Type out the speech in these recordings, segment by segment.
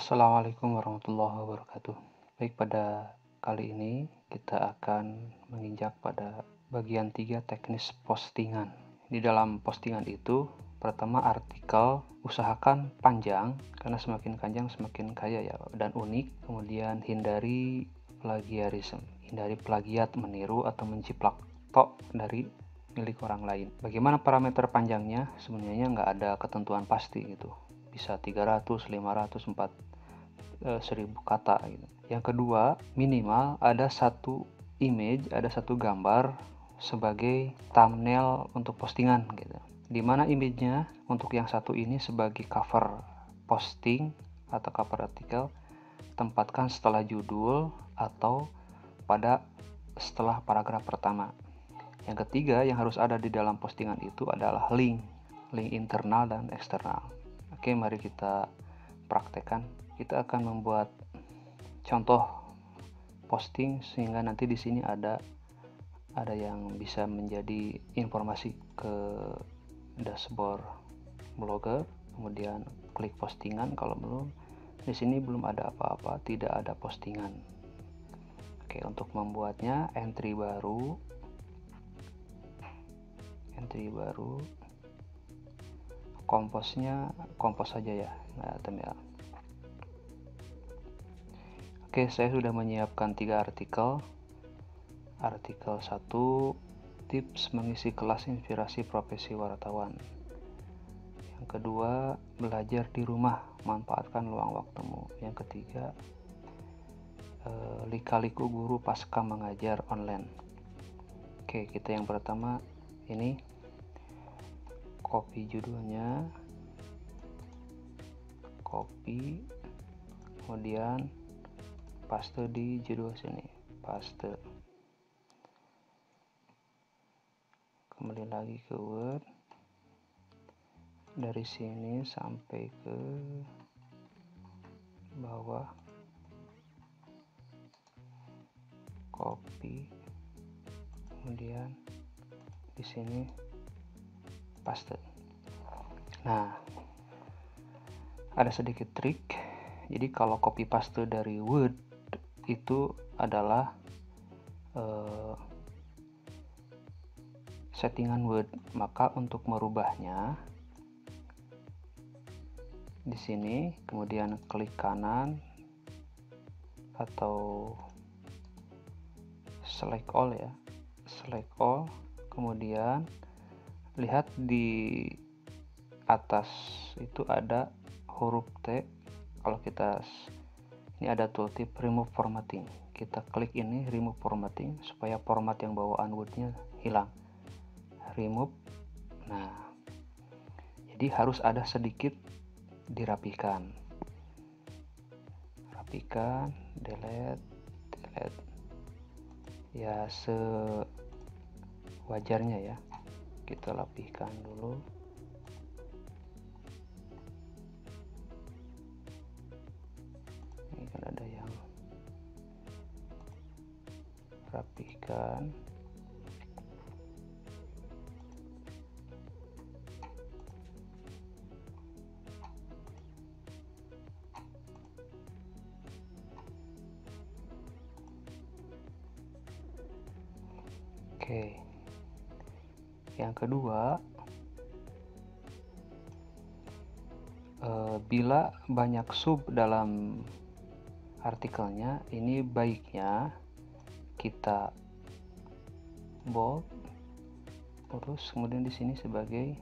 Assalamualaikum warahmatullahi wabarakatuh. Baik, pada kali ini kita akan menginjak pada bagian 3 teknis postingan. Di dalam postingan itu, pertama artikel usahakan panjang, karena semakin panjang semakin kaya ya dan unik. Kemudian hindari plagiarisme, hindari plagiat, meniru atau menjiplak tok dari milik orang lain. Bagaimana parameter panjangnya? Sebenarnya nggak ada ketentuan pasti gitu. Bisa 300, 500, 1000 kata gitu. Yang kedua, minimal ada satu image, ada satu gambar sebagai thumbnail untuk postingan gitu. Dimana image-nya untuk yang satu ini sebagai cover posting atau cover artikel, tempatkan setelah judul atau setelah paragraf pertama. Yang ketiga yang harus ada di dalam postingan itu adalah link internal dan eksternal. Oke, mari kita praktekkan. Kita akan membuat contoh posting sehingga nanti di sini ada yang bisa menjadi informasi ke dashboard blogger. Kemudian klik postingan kalau belum. Di sini belum ada apa-apa, tidak ada postingan. Oke, untuk membuatnya entry baru, komposnya kompos saja ya. Nah, thumbnail. Oke, saya sudah menyiapkan 3 artikel. Artikel 1, tips mengisi kelas inspirasi profesi wartawan. Yang kedua, belajar di rumah, manfaatkan luang waktumu. Yang ketiga, lika-liku guru pasca mengajar online. Oke, kita yang pertama ini copy judulnya, kemudian paste di judul sini, paste. Kembali lagi ke Word, dari sini sampai ke bawah, copy, kemudian di sini paste. Nah, ada sedikit trik. Jadi kalau copy paste dari Word itu adalah settingan Word, maka untuk merubahnya di sini, kemudian klik kanan atau select all ya, select all, kemudian lihat di atas itu ada huruf T. Kalau kita ini ada tooltip remove formatting, kita klik ini remove formatting supaya format yang bawaan Word-nya hilang. Remove. Nah, jadi harus ada sedikit dirapikan, delete ya sewajarnya ya. Kita rapihkan dulu. Ini kan ada yang rapihkan. Oke. Yang kedua, bila banyak sub dalam artikelnya, ini baiknya kita bold, terus kemudian di sini sebagai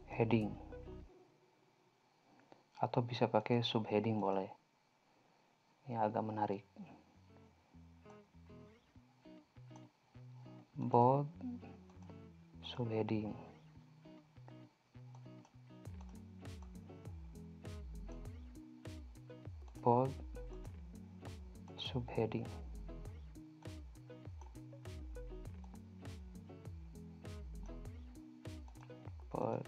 heading, atau bisa pakai subheading boleh, yang agak menarik. Bold, subheading. Bold, subheading. Bold,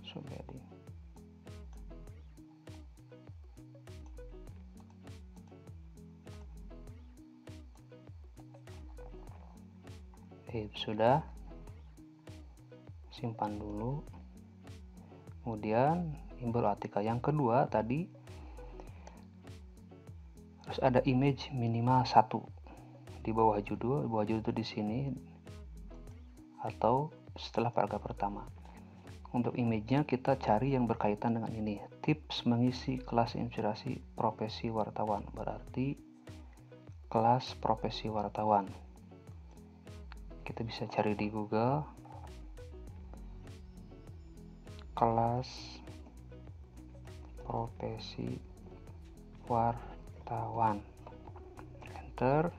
subheading. Sudah, simpan dulu. Kemudian simbol artikel. Yang kedua tadi harus ada image minimal 1 di bawah judul. Bawah judul itu di sini atau setelah paragraf pertama. Untuk image-nya kita cari yang berkaitan dengan ini. Tips mengisi kelas inspirasi profesi wartawan. Berarti kelas profesi wartawan. Kita bisa cari di Google. Kelas profesi wartawan. Enter.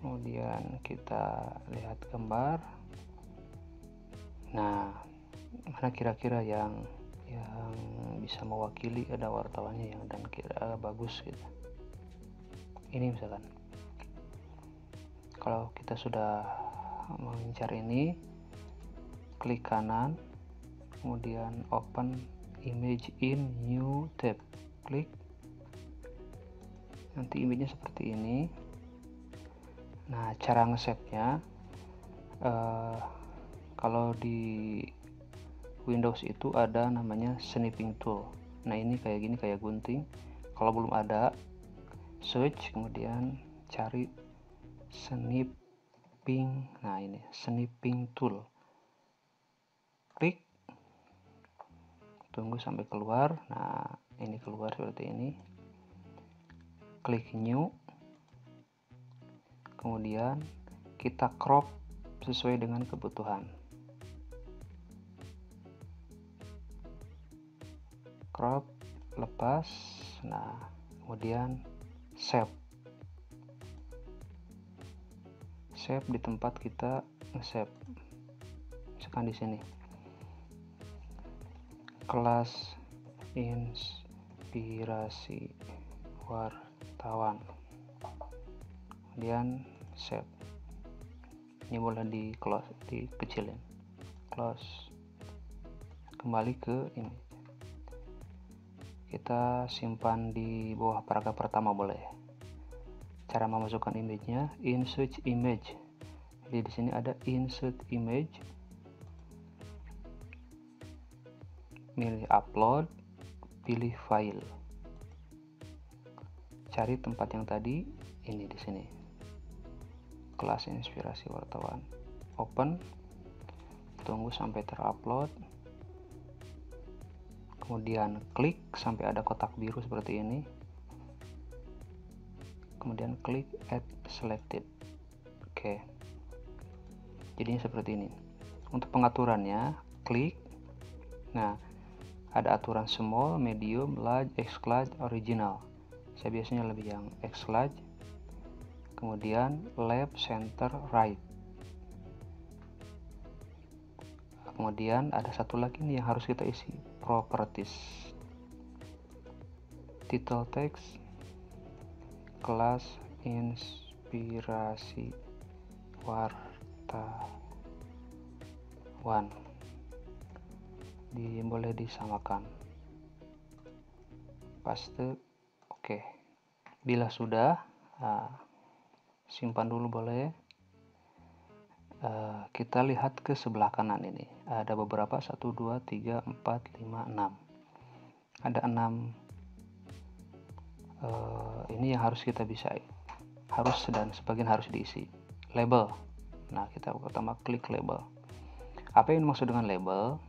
Kemudian kita lihat gambar. Nah, mana kira-kira yang bisa mewakili, ada wartawannya yang dan kira bagus gitu. Ini misalkan. Kalau kita sudah mengincar ini, klik kanan, kemudian open image in new tab. Klik. Nanti image-nya seperti ini. Nah, cara nge-save-nya kalau di Windows itu ada namanya snipping tool. Nah, ini kayak gini, kayak gunting. Kalau belum ada, search kemudian cari snipping. Nah, ini snipping tool. Klik. Tunggu sampai keluar. Nah, ini keluar seperti ini. Klik new. Kemudian kita crop sesuai dengan kebutuhan. Crop, lepas. Nah, kemudian save. Save di tempat kita nge-save. Misalkan di sini. Kelas inspirasi wartawan. Kemudian save. Ini boleh di close, dikecilin. Close. Kembali ke ini. Kita simpan di bawah paragraf pertama boleh. Cara memasukkan image-nya, insert image. Jadi di sini ada insert image. Milih upload, pilih file. Cari tempat yang tadi, ini di sini. Kelas inspirasi wartawan. Open. Tunggu sampai terupload. Kemudian klik sampai ada kotak biru seperti ini. Kemudian klik add selected. Oke. Jadinya seperti ini. Untuk pengaturannya, klik. Nah, ada aturan small, medium, large, extra large, original. Saya biasanya lebih yang extra large. Kemudian left, center, right. Kemudian ada satu lagi nih yang harus kita isi, properties. Title text, kelas inspirasi wartawan. Boleh disamakan. Paste. Oke. Bila sudah, simpan dulu boleh. Kita lihat ke sebelah kanan ini. Ada beberapa, 1, 2, 3, 4, 5, 6. Ada 6. Ini yang harus kita bisa. Harus dan sebagian harus diisi. Label. Nah, kita pertama klik label. Apa yang dimaksud dengan label?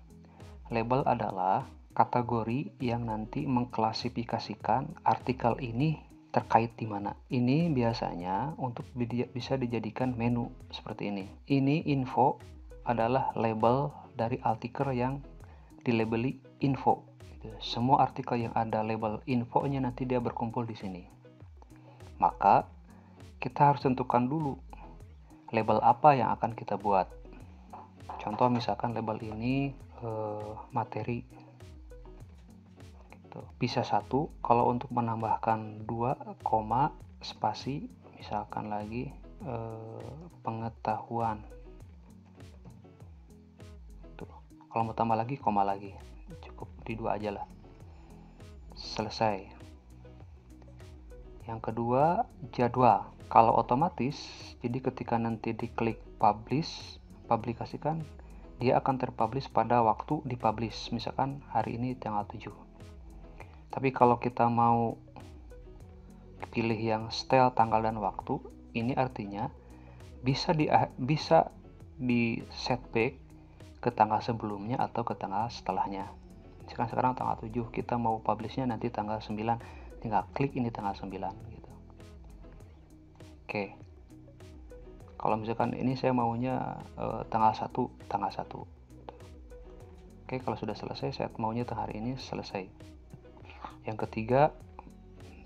Label adalah kategori yang nanti mengklasifikasikan artikel ini terkait di mana. Ini biasanya untuk bisa dijadikan menu seperti ini. Ini info adalah label dari artikel yang dilabeli info. Semua artikel yang ada label infonya nanti dia berkumpul di sini. Maka kita harus tentukan dulu label apa yang akan kita buat. Contoh misalkan label ini materi. Bisa 1, kalau untuk menambahkan 2, spasi, misalkan lagi pengetahuan. Tuh. Kalau mau tambah lagi, koma lagi. Cukup di 2 aja lah. Selesai. Yang kedua, jadwal. Kalau otomatis, jadi ketika nanti diklik publish, publikasikan, dia akan terpublish pada waktu dipublish, misalkan hari ini tanggal 7. Tapi kalau kita mau pilih yang setel tanggal dan waktu, ini artinya bisa di setback ke tanggal sebelumnya atau ke tanggal setelahnya. Misalkan sekarang tanggal 7, kita mau publishnya nanti tanggal 9, tinggal klik ini tanggal 9 gitu. Oke. Kalau misalkan ini saya maunya tanggal 1. Oke, kalau sudah selesai, saya maunya hari ini selesai. Yang ketiga,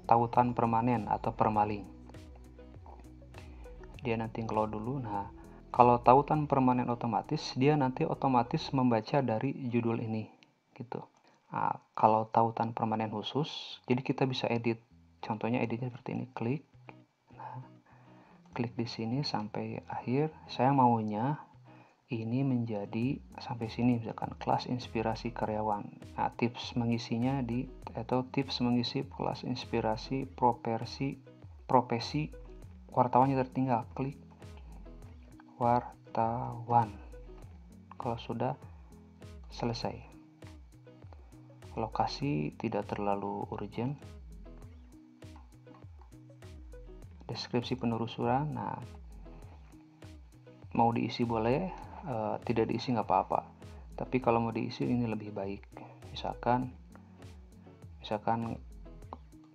tautan permanen atau permalink. Dia nanti ngeload dulu. Nah, kalau tautan permanen otomatis, dia nanti otomatis membaca dari judul ini gitu. Nah, kalau tautan permanen khusus, jadi kita bisa edit. Contohnya editnya seperti ini, klik. Nah, klik di sini sampai akhir. Saya maunya ini menjadi sampai sini, misalkan kelas inspirasi karyawan. Nah, tips mengisinya atau tips mengisi kelas inspirasi profesi wartawannya tertinggal, klik wartawan. Kalau sudah selesai, lokasi tidak terlalu urgent, deskripsi penelusuran, nah mau diisi boleh, tidak diisi nggak apa-apa, tapi kalau mau diisi ini lebih baik. Misalkan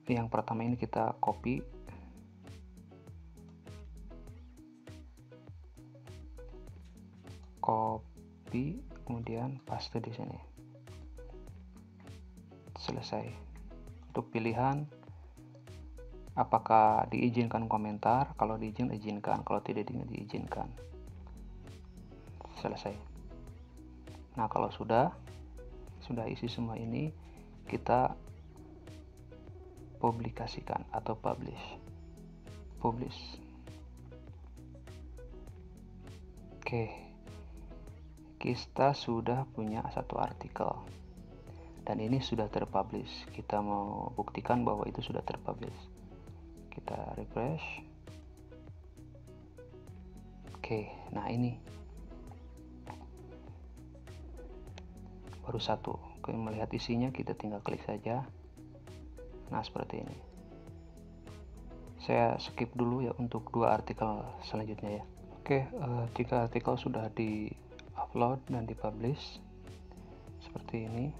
yang pertama ini kita copy, kemudian paste di sini. Selesai. Untuk pilihan apakah diizinkan komentar, kalau diizinkan, kalau tidak diizinkan. Selesai. Nah, kalau sudah isi semua ini, kita publikasikan atau publish. Oke, kita sudah punya satu artikel dan ini sudah terpublish. Kita mau buktikan bahwa itu sudah terpublish. Kita refresh. Oke, nah ini baru satu. Oke, melihat isinya kita tinggal klik saja. Nah, seperti ini. Saya skip dulu ya untuk 2 artikel selanjutnya ya. Oke, 3 artikel sudah di upload dan dipublish seperti ini.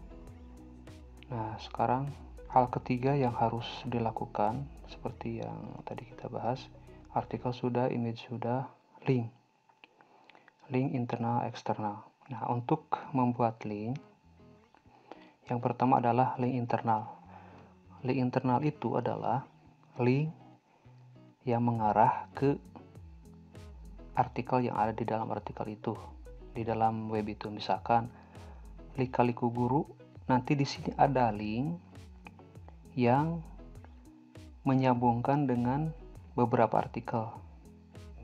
Nah, sekarang hal ketiga yang harus dilakukan seperti yang tadi kita bahas, artikel sudah, image sudah, link internal eksternal. Nah, untuk membuat link, yang pertama adalah link internal. Link internal itu adalah link yang mengarah ke artikel yang ada di dalam artikel itu, di dalam web itu. Misalkan Lika-Liku Guru, nanti di sini ada link yang menyambungkan dengan beberapa artikel,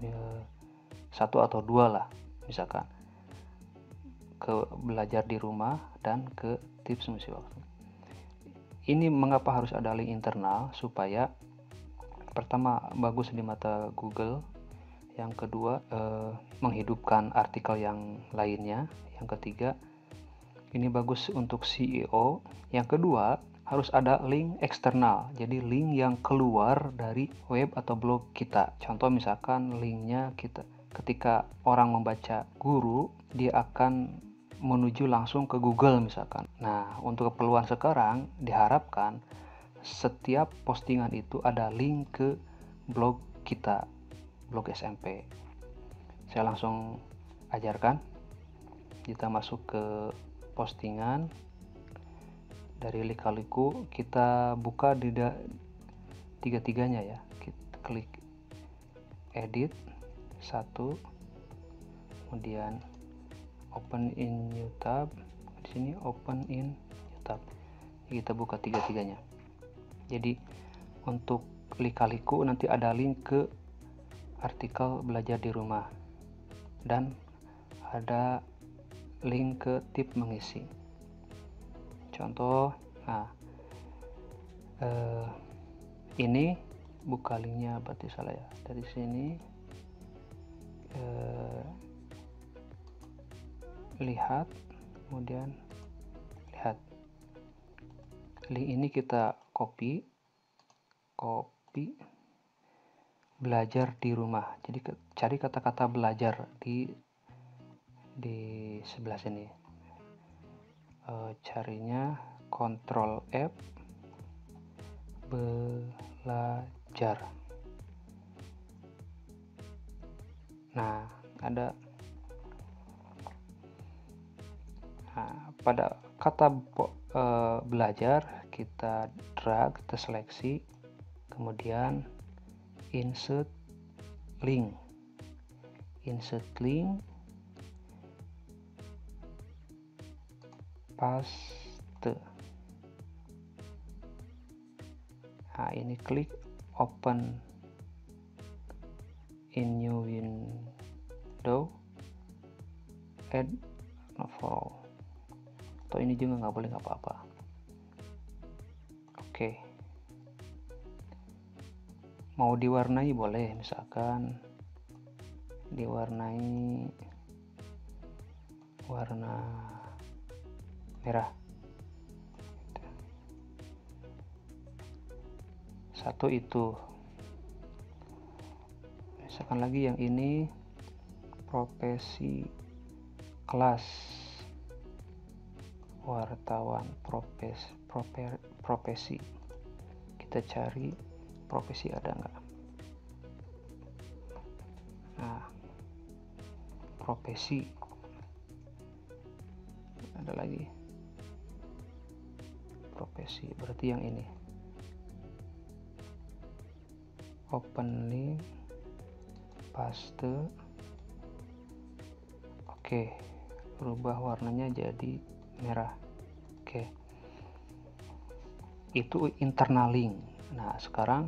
1 atau 2 lah, misalkan ke belajar di rumah dan ke tips mengisi waktu. Ini mengapa harus ada link internal? Supaya pertama bagus di mata Google, yang kedua menghidupkan artikel yang lainnya, yang ketiga ini bagus untuk SEO, yang kedua harus ada link eksternal, jadi link yang keluar dari web atau blog kita. Contoh misalkan linknya ketika orang membaca guru, dia akan menuju langsung ke Google misalkan. Nah, untuk keperluan sekarang diharapkan setiap postingan itu ada link ke blog kita, blog SMP. Saya langsung ajarkan. Kita masuk ke postingan dari Lika-Liku, kita buka di tiga-tiganya ya. Kita klik edit 1, kemudian open in new tab. Di sini open in new tab. Kita buka tiga-tiganya. Jadi untuk Lika-Liku nanti ada link ke artikel belajar di rumah dan ada link ke tip mengisi. Contoh, nah ini buka linknya, berarti salah ya. Dari sini lihat, kemudian lihat. Link ini kita copy belajar di rumah. Jadi cari kata-kata belajar di sebelah sini. Carinya Ctrl F belajar. Nah, ada pada kata belajar kita drag, kita seleksi, kemudian insert link, paste. Nah, ini klik open in new window, add no follow. Atau ini juga nggak boleh, nggak apa-apa. Oke. Mau diwarnai boleh, misalkan diwarnai warna merah. Satu itu. Misalkan lagi yang ini profesi kelas wartawan, profesi. Kita cari profesi ada nggak. Nah, profesi ada lagi, profesi berarti yang ini. Open link, paste. Oke, berubah warnanya jadi merah. Oke, itu internal link. Nah, sekarang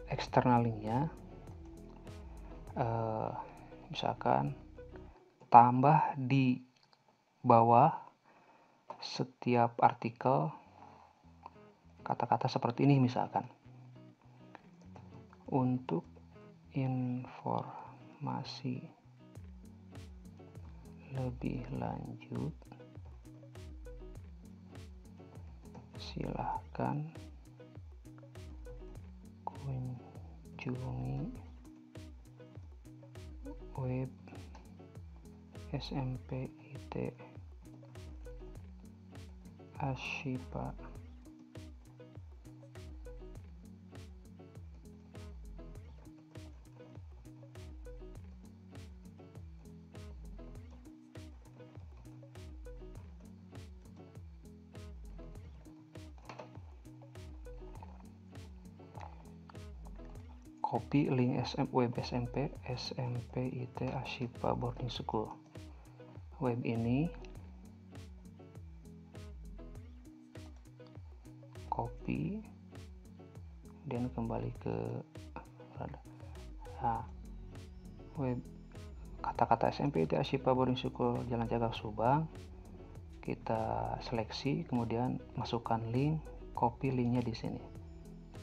external linknya, misalkan tambah di bawah setiap artikel kata-kata seperti ini, misalkan untuk informasi lebih lanjut silahkan kunjungi web SMPIT Ashipa. Copy link web SMPIT Ashipa Boarding School. Web ini copy, kemudian kembali ke web kata-kata SMPIT Ashipa Boarding School Jalan Cagak Subang. Kita seleksi, kemudian masukkan link, copy linknya di sini,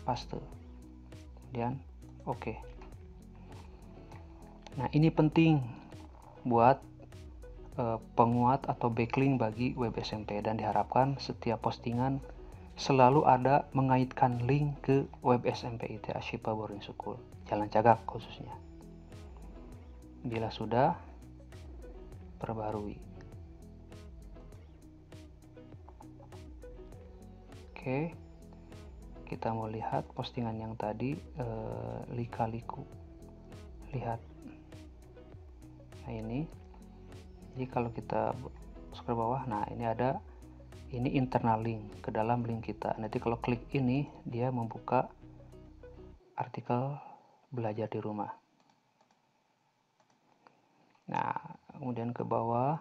paste, kemudian oke. Nah, ini penting buat penguat atau backlink bagi web SMP, dan diharapkan setiap postingan selalu ada mengaitkan link ke web SMPIT Ashipa Boarding School Jalan Cagak khususnya. Bila sudah, perbarui. Oke, kita mau lihat postingan yang tadi, lika-liku. Lihat. Nah, ini. Jadi kalau kita scroll bawah, nah ini ada, ini internal link ke dalam link kita. Nanti kalau klik ini, dia membuka artikel belajar di rumah. Nah, kemudian ke bawah,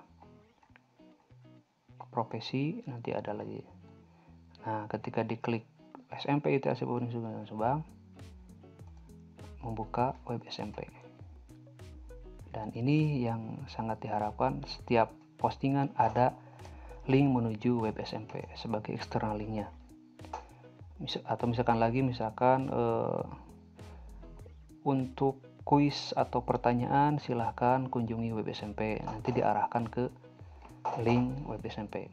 profesi, nanti ada lagi. Nah, ketika diklik SMPIT Ashipa Boarding School Jalan Subang, membuka web SMP. Dan ini yang sangat diharapkan, setiap postingan ada link menuju web SMP sebagai eksternal linknya. Atau misalkan lagi, misalkan untuk kuis atau pertanyaan, silahkan kunjungi web SMP. Nanti diarahkan ke link web SMP.